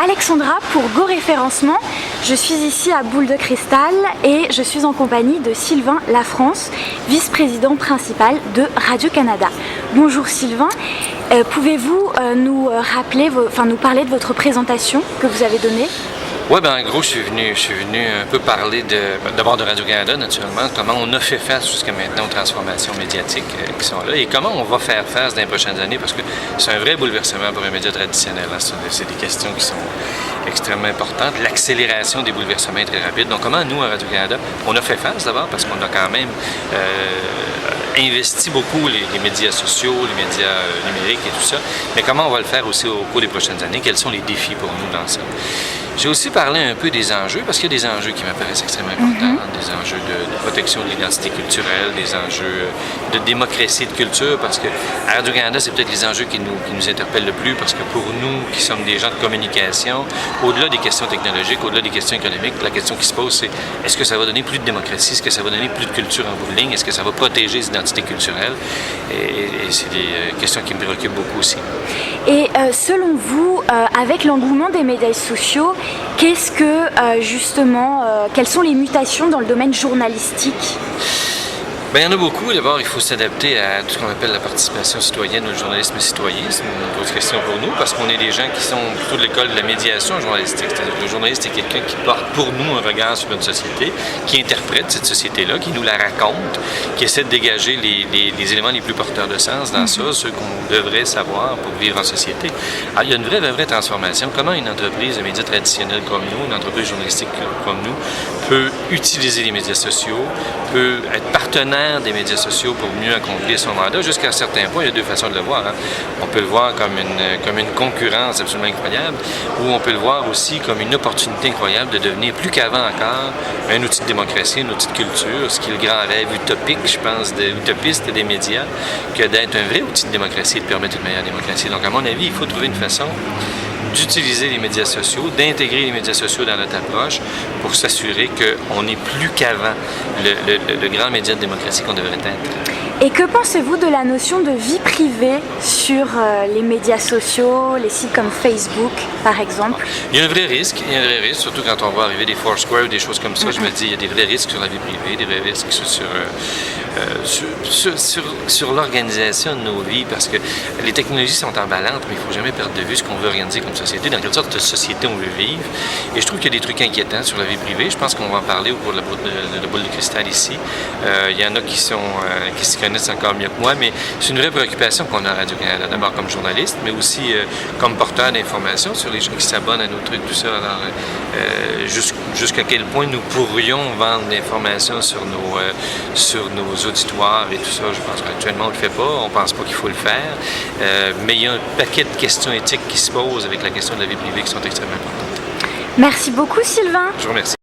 Alexandra pour Go Référencement. Je suis ici à Boule de Cristal et je suis en compagnie de Sylvain Lafrance, vice-président principal de Radio-Canada. Bonjour Sylvain, pouvez-vous nous parler de votre présentation que vous avez donnée? Oui, en gros, je suis venu un peu parler d'abord de Radio-Canada, naturellement, comment on a fait face jusqu'à maintenant aux transformations médiatiques qui sont là et comment on va faire face dans les prochaines années, parce que c'est un vrai bouleversement pour un média traditionnel. Hein. C'est des questions qui sont extrêmement importantes. L'accélération des bouleversements est très rapide. Donc, comment nous, à Radio-Canada, on a fait face d'abord, parce qu'on a quand même investi beaucoup les médias sociaux, les médias numériques et tout ça, mais comment on va le faire aussi au cours des prochaines années? Quels sont les défis pour nous dans ça? J'ai aussi parlé un peu des enjeux, parce qu'il y a des enjeux qui m'apparaissent extrêmement importants, des enjeux de protection de l'identité culturelle, des enjeux de démocratie de culture, parce que à Radio-Canada, c'est peut-être les enjeux qui nous interpellent le plus, parce que pour nous, qui sommes des gens de communication, au-delà des questions technologiques, au-delà des questions économiques, la question qui se pose, c'est est-ce que ça va donner plus de démocratie, est-ce que ça va donner plus de culture en bout de ligne, est-ce que ça va protéger les identités culturelles? Et c'est des questions qui me préoccupent beaucoup aussi. Et selon vous, avec l'engouement des médias sociaux, qu'est-ce que quelles sont les mutations dans le domaine journalistique? Il y en a beaucoup. D'abord, il faut s'adapter à tout ce qu'on appelle la participation citoyenne ou le journalisme citoyen. C'est une grosse question pour nous parce qu'on est des gens qui sont plutôt de l'école de la médiation journalistique. C'est-à-dire que le journaliste est quelqu'un qui porte pour nous un regard sur une société, qui interprète cette société-là, qui nous la raconte, qui essaie de dégager les éléments les plus porteurs de sens dans ça, ceux qu'on devrait savoir pour vivre en société. Alors, il y a une vraie transformation. Comment une entreprise de médias traditionnelle comme nous, une entreprise journalistique comme nous, peut utiliser les médias sociaux, peut être partenaire des médias sociaux pour mieux accomplir son mandat. Jusqu'à un certain point, il y a deux façons de le voir. Hein. On peut le voir comme une concurrence absolument incroyable, ou on peut le voir aussi comme une opportunité incroyable de devenir plus qu'avant encore un outil de démocratie, un outil de culture, ce qui est le grand rêve utopique, je pense, utopiste des médias, que d'être un vrai outil de démocratie et de permettre une meilleure démocratie. Donc, à mon avis, il faut trouver une façon d'utiliser les médias sociaux, d'intégrer les médias sociaux dans notre approche pour s'assurer qu'on est plus qu'avant le grand média de démocratie qu'on devrait être. Et que pensez-vous de la notion de vie privée sur les médias sociaux, les sites comme Facebook, par exemple? Il y a un vrai risque, surtout quand on voit arriver des Foursquare ou des choses comme ça. Je me dis, il y a des vrais risques sur la vie privée, des vrais risques sur l'organisation de nos vies, parce que les technologies sont emballantes, mais il ne faut jamais perdre de vue ce qu'on veut organiser comme société, dans quelle sorte de société on veut vivre. Et je trouve qu'il y a des trucs inquiétants sur la vie privée. Je pense qu'on va en parler au cours de la boule de cristal ici. Il y en a qui s'y connaissent encore mieux que moi, mais c'est une vraie préoccupation qu'on a à Radio-Canada, d'abord comme journaliste, mais aussi comme porteur d'informations sur les gens qui s'abonnent à nos trucs, tout ça. Alors, jusqu'à quel point nous pourrions vendre l'information sur nos auditoires et tout ça. Je pense qu'actuellement, on ne le fait pas. On ne pense pas qu'il faut le faire. Mais il y a un paquet de questions éthiques qui se posent avec la question de la vie privée qui sont extrêmement importantes. Merci beaucoup, Sylvain. Je vous remercie.